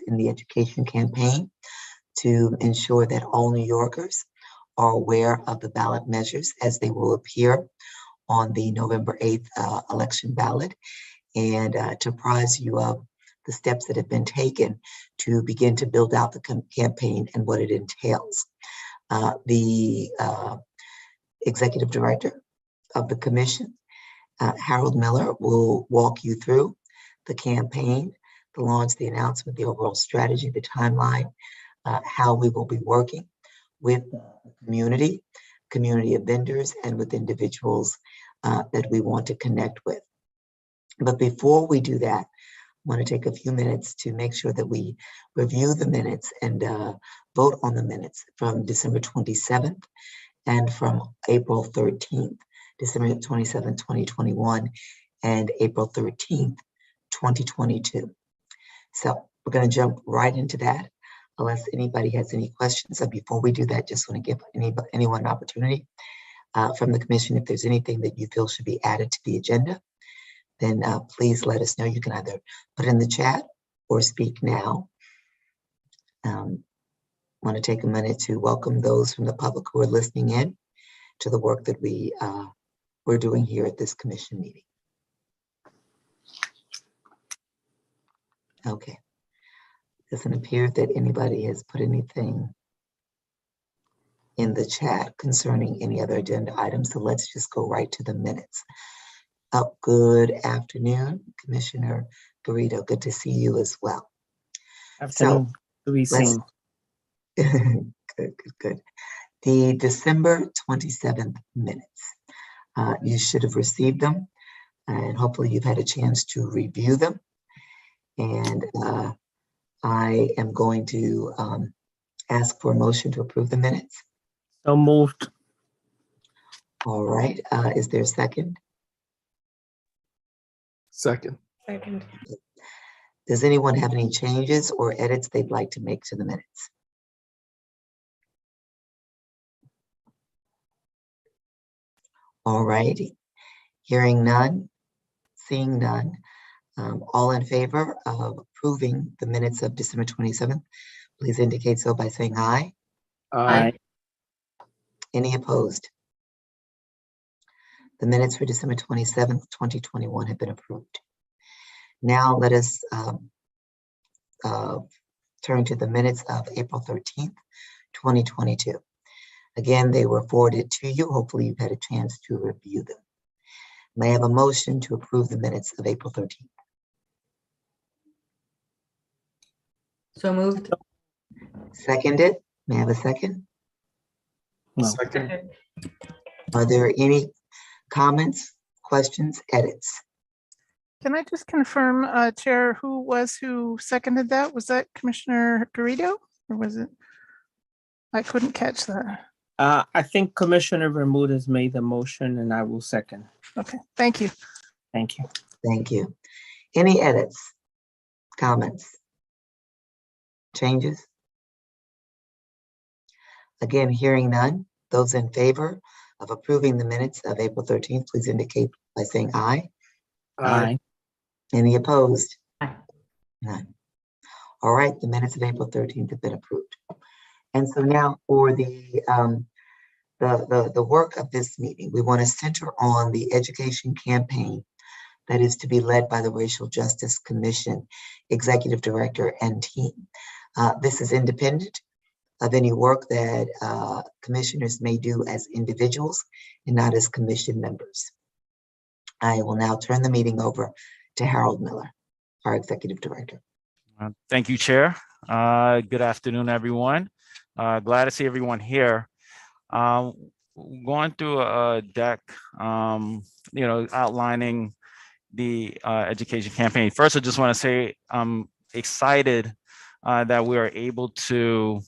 in the education campaign to ensure that all New Yorkers are aware of the ballot measures as they will appear on the November 8th election ballot, and to apprise you of the steps that have been taken to begin to build out the campaign and what it entails. The executive director of the commission, Harold Miller, will walk you through the campaign, the launch, the announcement, the overall strategy, the timeline, how we will be working with the community of vendors, and with individuals that we want to connect with. But before we do that, I want to take a few minutes to make sure that we review the minutes and vote on the minutes from December 27th and from April 13th, December 27th, 2021, and April 13th, 2022. So we're going to jump right into that, unless anybody has any questions. So before we do that, just want to give anyone an opportunity from the commission. If there's anything that you feel should be added to the agenda, then please let us know. You can either put it in the chat or speak now. Want to take a minute to welcome those from the public who are listening in to the work that we're doing here at this commission meeting. Okay. Doesn't appear that anybody has put anything in the chat concerning any other agenda items, so let's just go right to the minutes. Good afternoon, Commissioner Garrido. Good to see you as well. Afternoon. So good. The December 27th minutes. You should have received them, and hopefully you've had a chance to review them. And I am going to ask for a motion to approve the minutes. So moved. All right. Is there a second? Second. Does anyone have any changes or edits they'd like to make to the minutes? All righty. Hearing none, seeing none, all in favor of approving the minutes of December 27th, please indicate so by saying aye. Aye. Any opposed? The minutes for December 27th, 2021 have been approved. Now let us turn to the minutes of April 13th, 2022. Again, they were forwarded to you. Hopefully you've had a chance to review them. May I have a motion to approve the minutes of April 13th? So moved. Seconded. May I have a second? No. Second. Are there any comments, questions, edits? Can I just confirm, Chair, who seconded that? Was that Commissioner Garrido, or was it? I couldn't catch that. I think Commissioner Bermudez made the motion and I will second. Okay, thank you. Thank you. Thank you. Any edits, comments, changes? Again, hearing none, those in favor of approving the minutes of April 13th, please indicate by saying aye. Aye. Any opposed? Aye. None. All right, the minutes of April 13th have been approved. And so now for the work of this meeting, we want to center on the education campaign that is to be led by the Racial Justice Commission Executive Director and team. This is independent of any work that commissioners may do as individuals and not as commission members. I will now turn the meeting over to Harold Miller, our Executive Director. Thank you, Chair. Good afternoon, everyone. Glad to see everyone here. Going through a deck, outlining the education campaign. First, I just want to say I'm excited that we are able to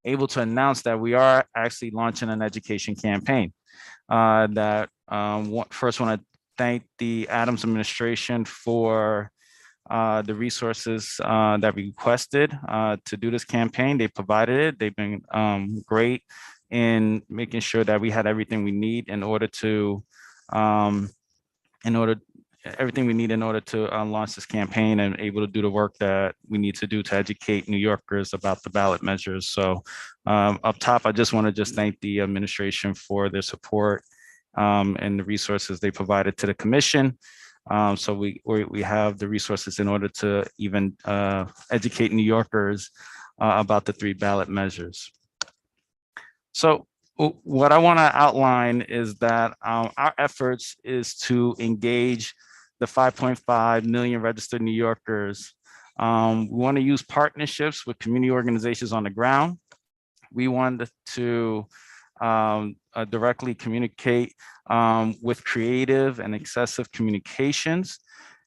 announce that we are actually launching an education campaign. First, want to thank the Adams administration for the resources that we requested to do this campaign. They provided it. They've been great in making sure that we had everything we need in order to everything we need in order to launch this campaign and able to do the work that we need to do to educate New Yorkers about the ballot measures. So up top, I just want to just thank the administration for their support and the resources they provided to the commission. So we have the resources in order to even educate New Yorkers about the 3 ballot measures. So what I want to outline is that our efforts is to engage the 5.5 million registered New Yorkers. We want to use partnerships with community organizations on the ground. We want to directly communicate with creative and excessive communications.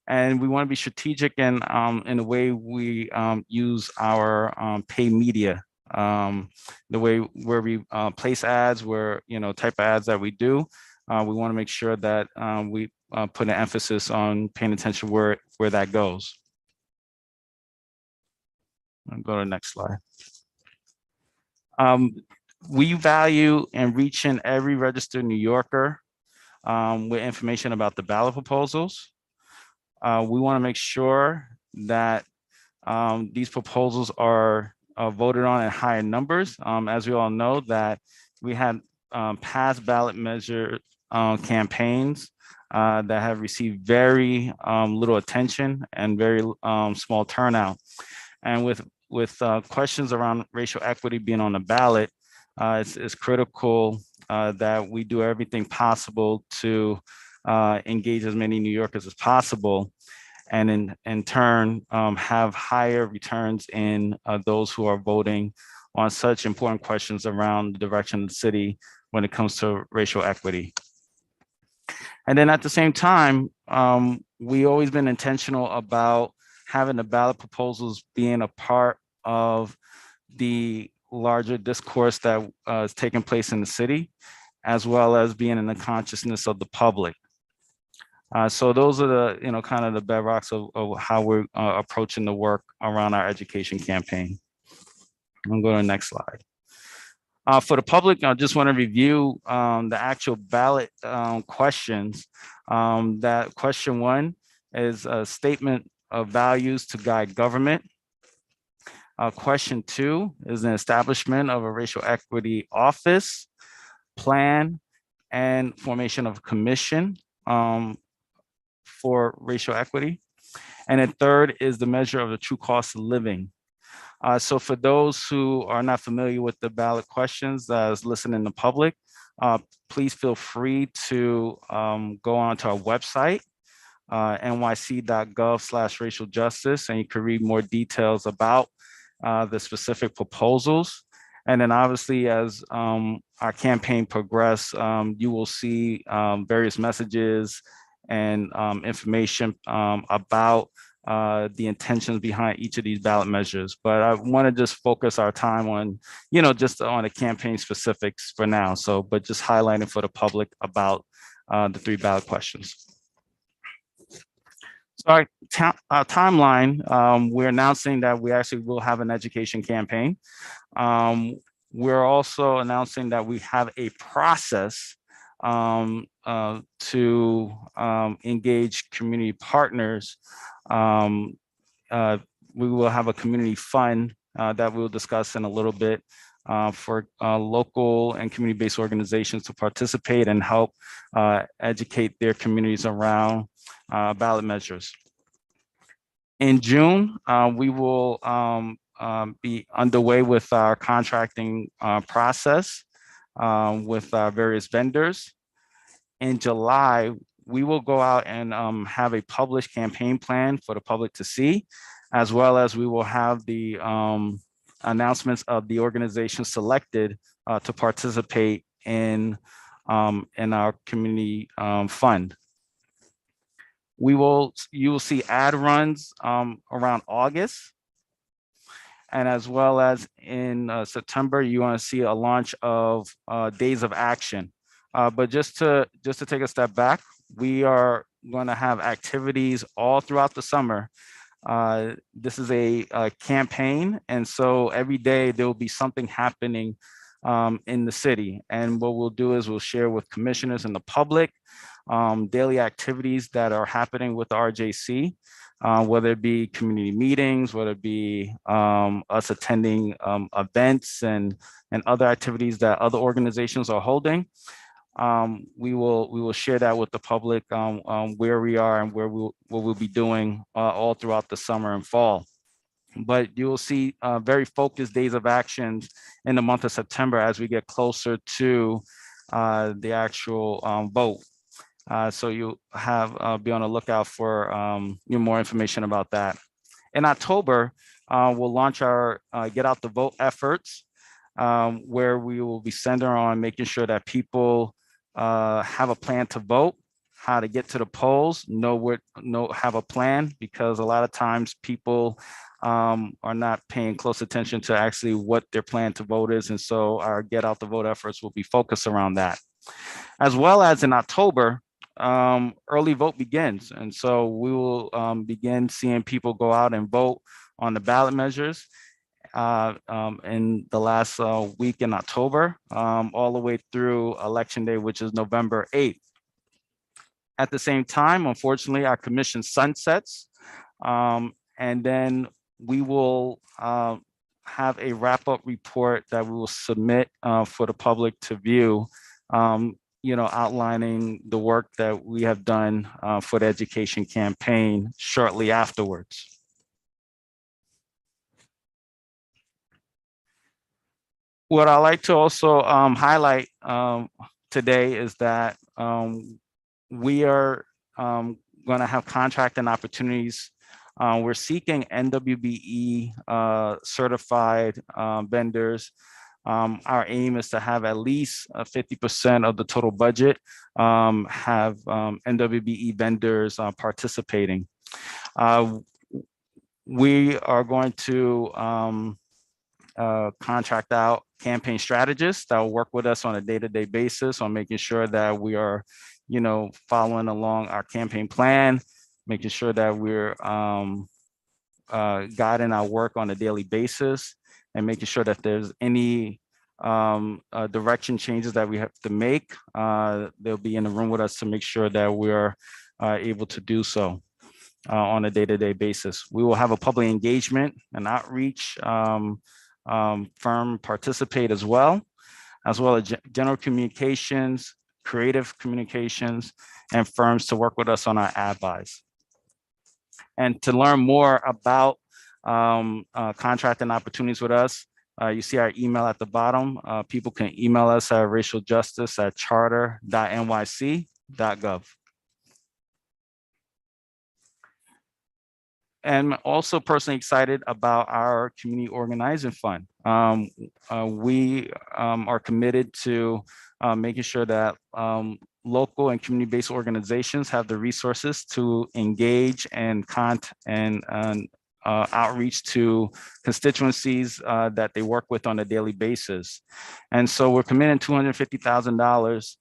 And we want to be strategic in the way we use our paid media. The way where we place ads, where, type of ads that we do, we want to make sure that we put an emphasis on paying attention where that goes. I'll go to the next slide. We value in reaching every registered New Yorker with information about the ballot proposals. We want to make sure that these proposals are voted on in higher numbers. As we all know, that we had past ballot measure campaigns that have received very little attention and very small turnout. And with questions around racial equity being on the ballot, it's critical that we do everything possible to engage as many New Yorkers as possible, and in turn have higher returns in those who are voting on such important questions around the direction of the city when it comes to racial equity. And then at the same time, we always been intentional about having the ballot proposals being a part of the larger discourse that is taking place in the city, as well as being in the consciousness of the public. So those are the, kind of the bedrocks of how we're approaching the work around our education campaign. I'll go to the next slide. For the public, I just want to review the actual ballot questions. That question 1 is a statement of values to guide government. Question 2 is an establishment of a racial equity office, plan, and formation of a commission for racial equity. And then 3rd is the measure of the true cost of living. So for those who are not familiar with the ballot questions as listening in the public, please feel free to go on to our website, nyc.gov/racial justice, and you can read more details about the specific proposals. And then obviously, as our campaign progresses, you will see various messages and information about the intentions behind each of these ballot measures. But I want to just focus our time on, just on the campaign specifics for now. So, but just highlighting for the public about the 3 ballot questions. So our timeline, we're announcing that we actually will have an education campaign. We're also announcing that we have a process to engage community partners. We will have a community fund that we'll discuss in a little bit for local and community-based organizations to participate and help educate their communities around ballot measures. In June, we will be underway with our contracting process with various vendors. In July, we will go out and have a published campaign plan for the public to see, as well as we will have the announcements of the organizations selected to participate in our community fund. You will see ad runs around August, and as well as in September, you want to see a launch of Days of Action. But just to take a step back, we are going to have activities all throughout the summer. This is a campaign, and so every day there will be something happening in the city. And what we'll do is we'll share with commissioners and the public daily activities that are happening with the RJC, whether it be community meetings, whether it be us attending events and other activities that other organizations are holding. We will share that with the public where we are and what we'll be doing all throughout the summer and fall. But you will see very focused days of actions in the month of September as we get closer to the actual vote. So you have be on the lookout for more information about that. In October, we'll launch our Get Out the Vote efforts, where we will be centered on making sure that people have a plan to vote, how to get to the polls, have a plan, because a lot of times people are not paying close attention to actually what their plan to vote is. And so our Get Out the Vote efforts will be focused around that. As well as in October, early vote begins. And so we will begin seeing people go out and vote on the ballot measures in the last week in October, all the way through Election Day, which is November 8th. At the same time, unfortunately, our commission sunsets, and then we will have a wrap-up report that we will submit for the public to view, outlining the work that we have done for the education campaign shortly afterwards. What I like to also highlight today is that we are going to have contracting opportunities. We're seeking NWBE certified vendors. Our aim is to have at least 50% of the total budget have NWBE vendors participating. We are going to contract out campaign strategists that will work with us on a day-to-day basis on making sure that we are, following along our campaign plan, making sure that we're guiding our work on a daily basis, and making sure that there's any direction changes that we have to make, they'll be in the room with us to make sure that we are able to do so on a day-to-day basis. We will have a public engagement and outreach firm participate as well as general communications, creative communications, and firms to work with us on our ad buys. And to learn more about contracting opportunities with us, you see our email at the bottom. People can email us at racialjustice@charter.nyc.gov. And also personally excited about our community organizing fund. We are committed to making sure that local and community-based organizations have the resources to engage and outreach to constituencies that they work with on a daily basis. And so we're committing $250,000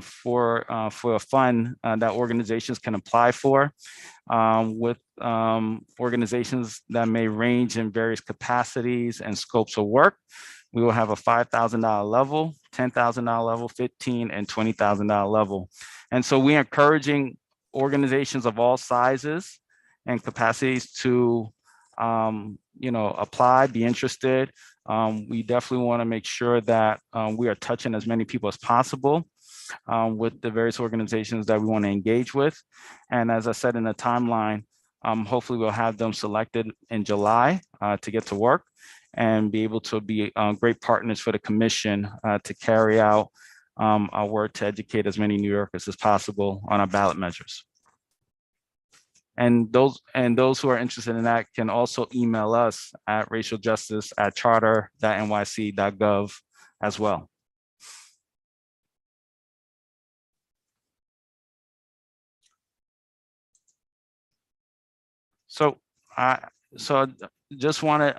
for a fund that organizations can apply for, with organizations that may range in various capacities and scopes of work. We will have a $5,000 level, $10,000 level, $15,000 and $20,000 level. And so we're encouraging organizations of all sizes and capacities to apply, be interested. We definitely want to make sure that we are touching as many people as possible with the various organizations that we want to engage with. And as I said in the timeline, hopefully we'll have them selected in July to get to work and be able to be great partners for the commission to carry out our work to educate as many New Yorkers as possible on our ballot measures. And those who are interested in that can also email us at racialjustice@charter.nyc.gov as well. So I just wanted,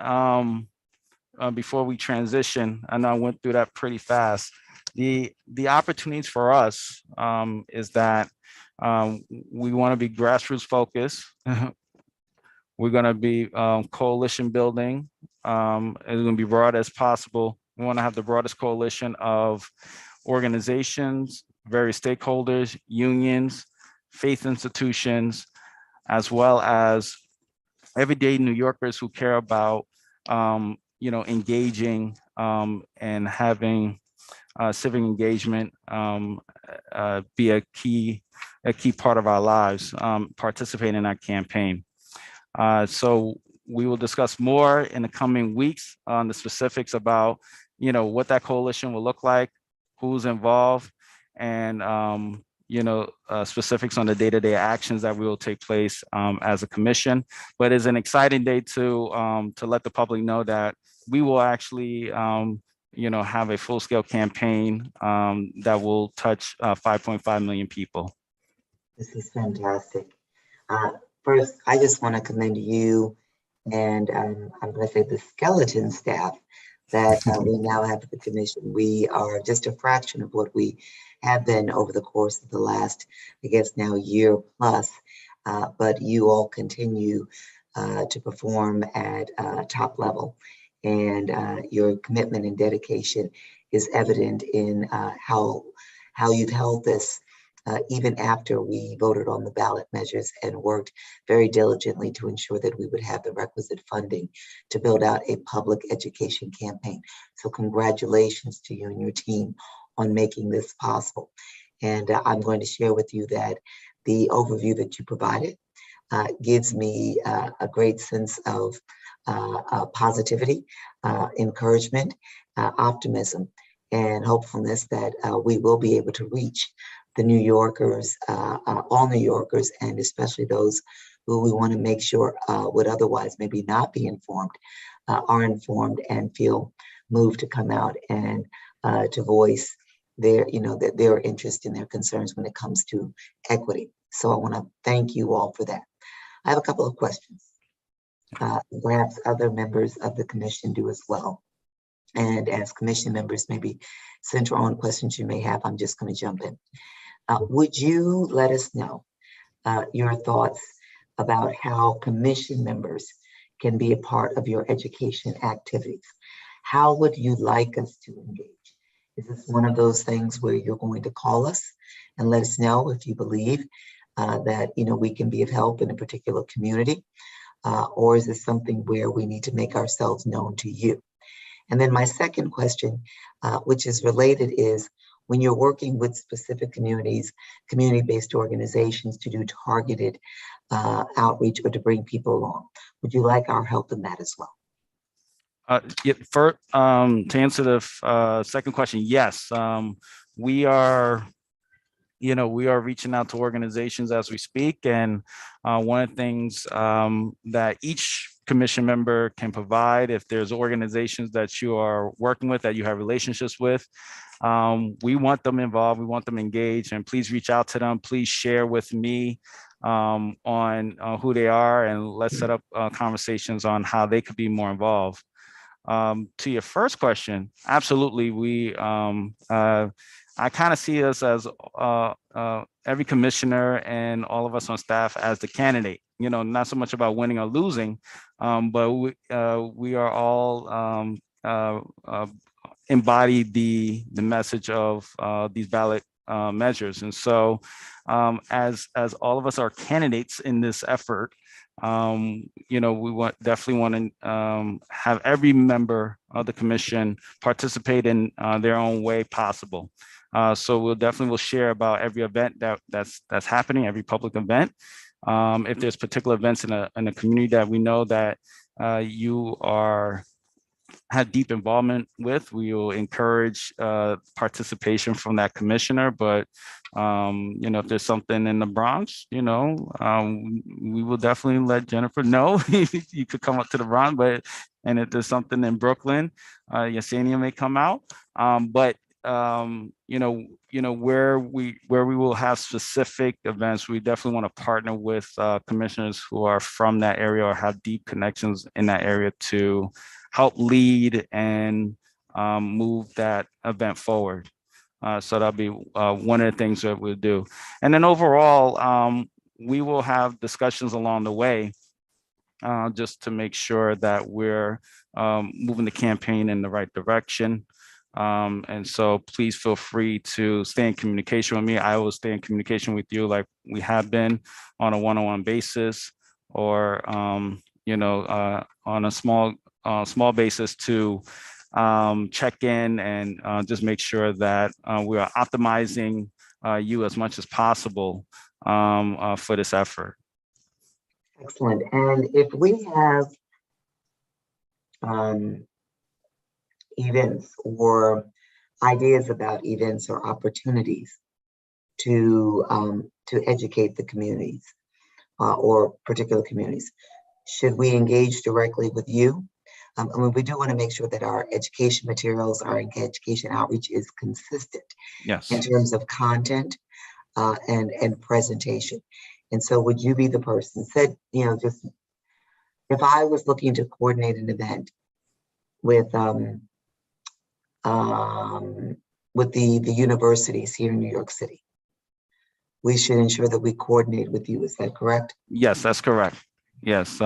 before we transition, I know I went through that pretty fast. The opportunities for us is that we want to be grassroots focused. We're going to be coalition building. It's going to be broad as possible. We want to have the broadest coalition of organizations, various stakeholders, unions, faith institutions, as well as everyday New Yorkers who care about, engaging and having civic engagement be a key part of our lives, participate in that campaign. So we will discuss more in the coming weeks on the specifics about, what that coalition will look like, who's involved, and specifics on the day-to-day actions that will take place as a commission. But it's an exciting day to let the public know that we will actually have a full-scale campaign that will touch 5.5 million people. This is fantastic. First, I just want to commend you and I'm going to say the skeleton staff that we now have at the commission. We are just a fraction of what we have been over the course of the last, I guess now year plus, but you all continue to perform at top level, and your commitment and dedication is evident in how you've held this even after we voted on the ballot measures and worked very diligently to ensure that we would have the requisite funding to build out a public education campaign. So congratulations to you and your team on making this possible. And I'm going to share with you that the overview that you provided gives me a great sense of positivity, encouragement, optimism, and hopefulness that we will be able to reach the New Yorkers, all New Yorkers, and especially those who we want to make sure would otherwise maybe not be informed, are informed and feel moved to come out and to voice their, their interest and their concerns when it comes to equity. So I want to thank you all for that. I have a couple of questions. Perhaps other members of the commission do as well. And as commission members, maybe send your own questions you may have. I'm just going to jump in. Would you let us know your thoughts about how commission members can be a part of your education activities? How would you like us to engage? Is this one of those things where you're going to call us and let us know if you believe that we can be of help in a particular community? Or is this something where we need to make ourselves known to you? And then my second question, which is related, is when you're working with specific communities, community-based organizations to do targeted outreach or to bring people along, would you like our help in that as well? To answer the second question, yes, we are reaching out to organizations as we speak. And one of the things that each commission member can provide, if there's organizations that you are working with, that you have relationships with, we want them involved, we want them engaged, and please reach out to them. Please share with me on who they are, and let's set up conversations on how they could be more involved. To your first question, absolutely, I kind of see us as every commissioner and all of us on staff as the candidate, not so much about winning or losing, but we are all embody the message of these ballot measures. And so as all of us are candidates in this effort, we definitely want to have every member of the commission participate in their own way possible. So we'll definitely share about every event that's happening, every public event. If there's particular events in a community that we know that you have deep involvement with, we will encourage participation from that commissioner. But if there's something in the Bronx, we will definitely let Jennifer know. You could come up to the Bronx, and if there's something in Brooklyn, Yesenia may come out. But where we will have specific events, we definitely want to partner with commissioners who are from that area or have deep connections in that area to help lead and move that event forward. So that'll be one of the things that we'll do. And then overall, we will have discussions along the way just to make sure that we're moving the campaign in the right direction. And so please feel free to stay in communication with me. I will stay in communication with you like we have been on a one-on-one basis, or on a small basis to check in and just make sure that we are optimizing you as much as possible for this effort. Excellent. And if we have events or ideas about events or opportunities to educate the communities or particular communities, should we engage directly with you? I mean, we do want to make sure that our education materials, our education outreach is consistent Yes. in terms of content and presentation. And so would you be the person said, just if I was looking to coordinate an event with the universities here in New York City, we should ensure that we coordinate with you. Is that correct? Yes, that's correct. Yes,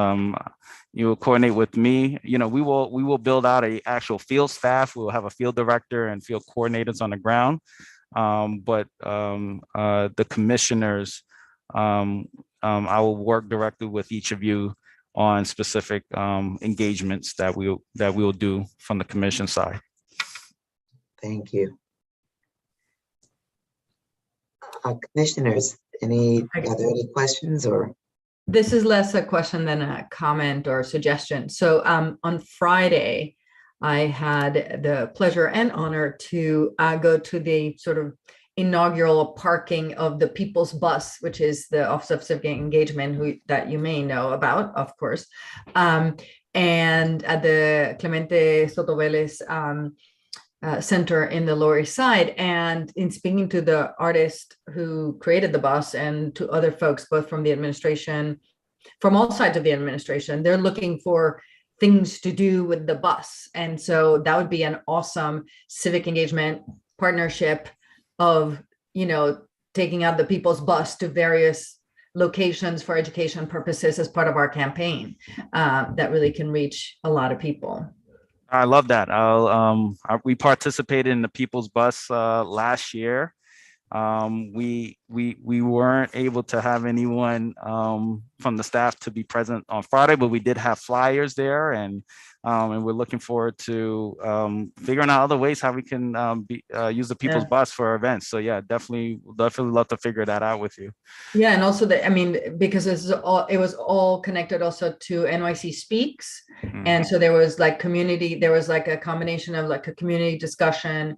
you will coordinate with me. We will build out a actual field staff. We'll have a field director and field coordinators on the ground. But the commissioners, I will work directly with each of you on specific engagements that we'll do from the commission side. Thank you. Commissioners, are there any questions or? This is less a question than a comment or suggestion. So on Friday, I had the pleasure and honor to go to the sort of inaugural parking of the People's Bus, which is the Office of Civic Engagement that you may know about, of course, and at the Clemente Soto Vélez center in the Lower East Side. And in speaking to the artist who created the bus and to other folks, both from the administration, from all sides of the administration, they're looking for things to do with the bus. And so that would be an awesome civic engagement partnership of, taking out the People's Bus to various locations for education purposes as part of our campaign that really can reach a lot of people. I love that. We participated in the People's Bus last year. We weren't able to have anyone from the staff to be present on Friday, but we did have flyers there, and we're looking forward to figuring out other ways how we can use the People's Bus for events. So yeah, definitely love to figure that out with you. Yeah, and also because it was all connected also to NYC Speaks, and so there was like a combination of like a community discussion,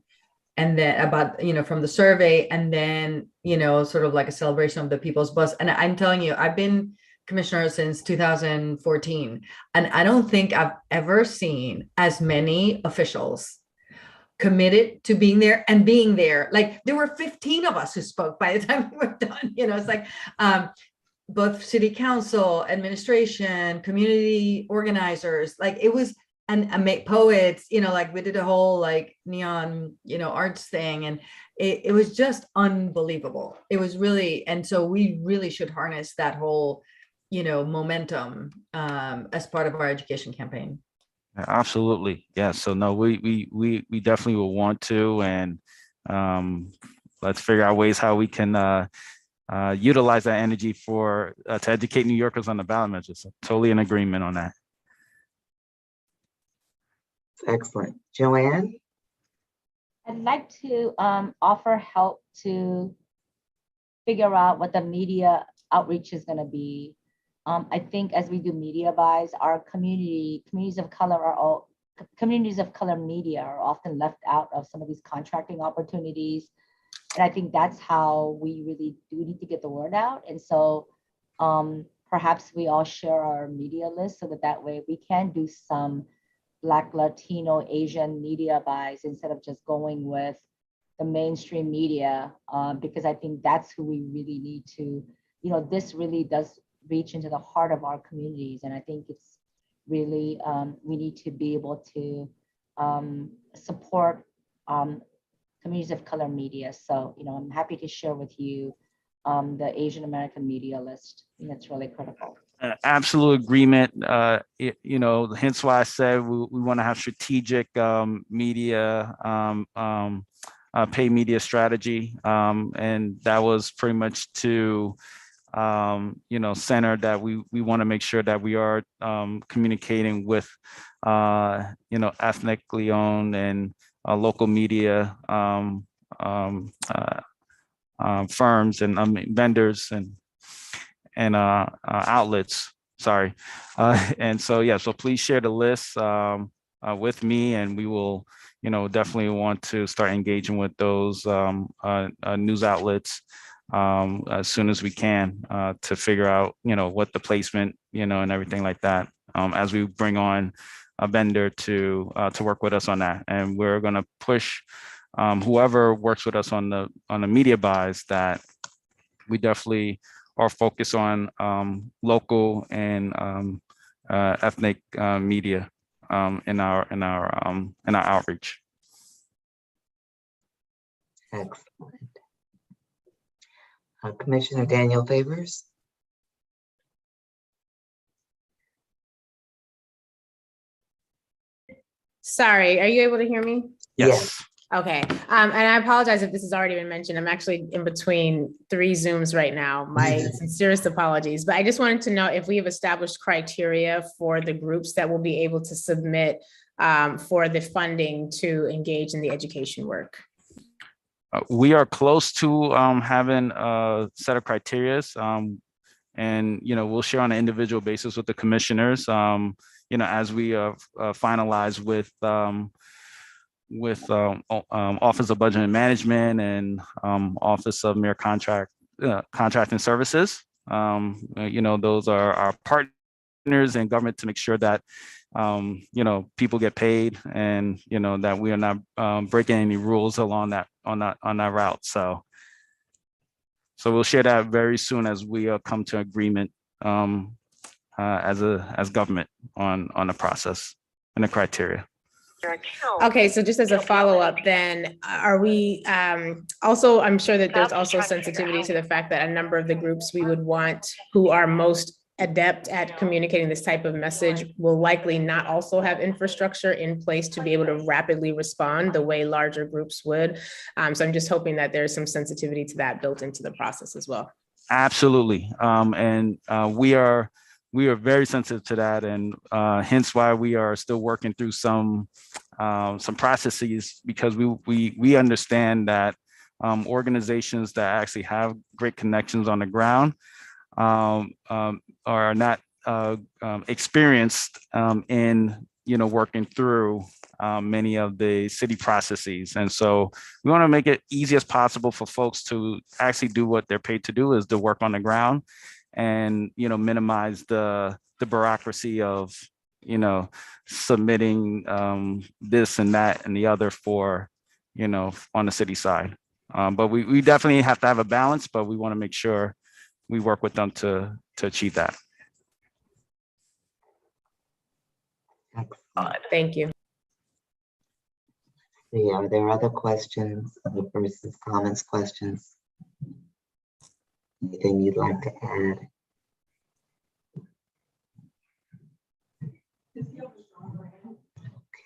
and then about, from the survey, and then, sort of like a celebration of the People's Bus. And I'm telling you, I've been commissioner since 2014, and I don't think I've ever seen as many officials committed to being there. Like there were 15 of us who spoke by the time we were done. It's like both city council, administration, community organizers, like it was, and poets, like we did a whole like neon, arts thing, and it was just unbelievable. It was really, and so we really should harness that whole, momentum as part of our education campaign. Yeah, absolutely. Yeah. So no, we definitely will want to, and let's figure out ways how we can utilize that energy to educate New Yorkers on the ballot measures. So totally in agreement on that. Excellent. Joanne? I'd like to offer help to figure out what the media outreach is going to be. I think as we do media buys, our communities of color media are often left out of some of these contracting opportunities. And I think that's how we really do need to get the word out. And so perhaps we all share our media list so that way we can do some Black, Latino, Asian media buys instead of just going with the mainstream media, because I think that's who we really need to, this really does reach into the heart of our communities. And I think it's really, we need to be able to support communities of color media. So, I'm happy to share with you the Asian American media list. I think it's really critical. Absolute agreement. Hence why I said we want to have strategic media, pay media strategy. And that was pretty much to, center that we want to make sure that we are communicating with, ethnically owned and local media firms and vendors and outlets. Sorry. And so, yeah, so please share the list with me, and we will, definitely want to start engaging with those news outlets as soon as we can to figure out, what the placement, and everything like that, as we bring on a vendor to work with us on that. And we're going to push whoever works with us on the media buys, that we definitely are focused on local and ethnic media in our outreach. Excellent. Commissioner Daniel Favors. Sorry, are you able to hear me? Yes. Okay, and I apologize if this has already been mentioned. I'm actually in between 3 Zooms right now. My sincerest apologies, but I just wanted to know if we have established criteria for the groups that will be able to submit for the funding to engage in the education work. We are close to having a set of criterias, and we'll share on an individual basis with the commissioners, as we finalize with Office of Budget and Management and Office of Mayor Contracting Services. Those are our partners in government to make sure that people get paid, and that we are not breaking any rules along that on that route. So we'll share that very soon as we come to agreement as government on the process and the criteria. Okay, so just as a follow-up then, are we also, I'm sure that there's also sensitivity to the fact that a number of the groups we would want who are most adept at communicating this type of message will likely not also have infrastructure in place to be able to rapidly respond the way larger groups would. So I'm just hoping that there's some sensitivity to that built into the process as well. Absolutely. And we are very sensitive to that, and hence why we are still working through some processes, because we understand that organizations that actually have great connections on the ground are not experienced in working through many of the city processes. And so we want to make it easy as possible for folks to actually do what they're paid to do, is to work on the ground, and minimize the bureaucracy of submitting this and that and the other for on the city side. But we definitely have to have a balance, but we want to make sure we work with them to achieve that. Thank you. See, are there other questions, other persons, comments, questions? Anything you'd like to add?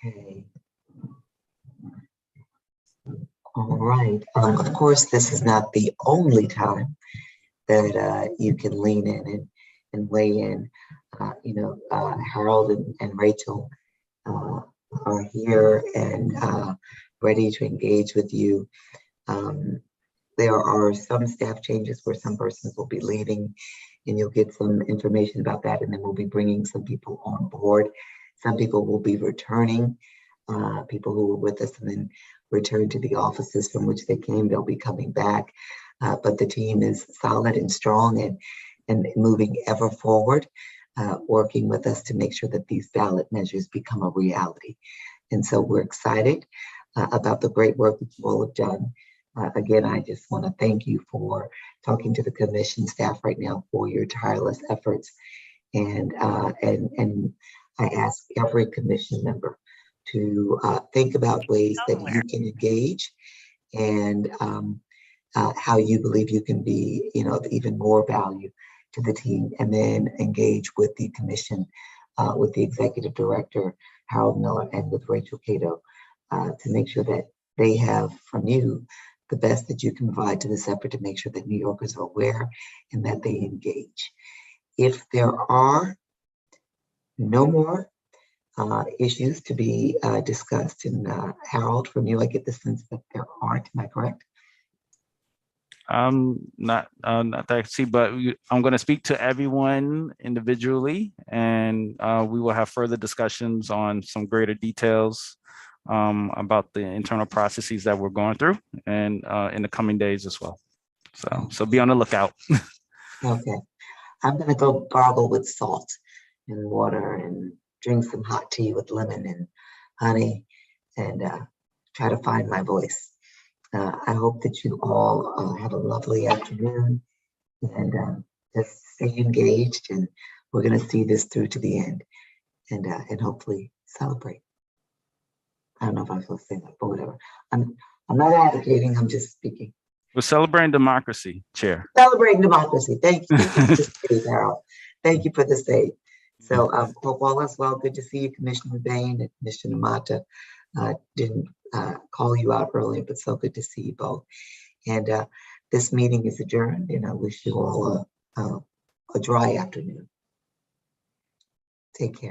Okay. All right. Of course, this is not the only time that you can lean in and weigh in. Harold and Rachel are here and ready to engage with you. There are some staff changes where some persons will be leaving, and you'll get some information about that, and then we'll be bringing some people on board. Some people will be returning, people who were with us and then return to the offices from which they came. They'll be coming back, but the team is solid and strong and moving ever forward, working with us to make sure that these ballot measures become a reality. And so we're excited about the great work that you all have done. Again, I just want to thank you for talking to the commission staff right now for your tireless efforts. And I ask every commission member to think about ways that you can engage, and how you believe you can be, of even more value to the team, and then engage with the commission, with the executive director, Harold Miller, and with Rachel Cato, to make sure that they have from you the best that you can provide to this effort to make sure that New Yorkers are aware and that they engage. If there are no more issues to be discussed, and Harold, from you, I get the sense that there aren't. Am I correct? Not that I see, but I'm going to speak to everyone individually, and we will have further discussions on some greater details about the internal processes that we're going through, and in the coming days as well. So be on the lookout. Okay. I'm going to go gargle with salt and water and drink some hot tea with lemon and honey and try to find my voice. I hope that you all have a lovely afternoon, and just stay engaged, and we're going to see this through to the end, and hopefully celebrate. I don't know if I'm supposed to say that, but whatever. I'm not advocating, I'm just speaking. We're celebrating democracy, Chair. Celebrating democracy. Thank you for the save, Harold. Thank you for the save. So hope all is well. Good to see you, Commissioner Bain and Commissioner Mata. Didn't call you out earlier, but so good to see you both. And this meeting is adjourned, and I wish you all a dry afternoon. Take care.